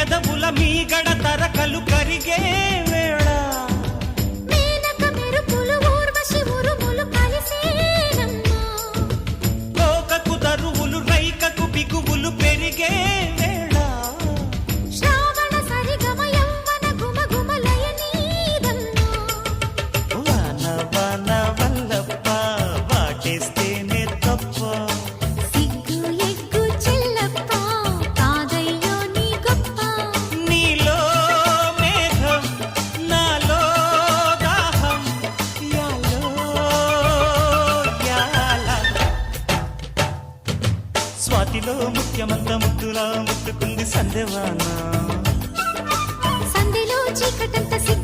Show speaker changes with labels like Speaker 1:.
Speaker 1: పెదవుల మీగడ తరకలు కరిగే వేళ
Speaker 2: మేనక మెరుపులు ఊర్వశి ఉరుములు కలిసేనమ్మా
Speaker 1: కోకకు దరువులు రైకకు బిగువులు పెరిగే వేళ
Speaker 2: శ్రావణ సరిగమ యవ్వన గుమ గుమలయ నీదమ్మా
Speaker 1: వాన వాన వల్లప్ప వాటేస్తేనే తప్ప
Speaker 2: సిగ్గు ఎగ్గు చెల్లప్ప కాదయ్యో నీ గొప్ప
Speaker 1: నీలో మేఘం నాలో దాహం యాలో యాల స్వాతిలో ముఖ్యమంత ముద్దులా ముట్టుకుంది సందెవాన
Speaker 2: సంధిలో చీకటంత సిగ్గు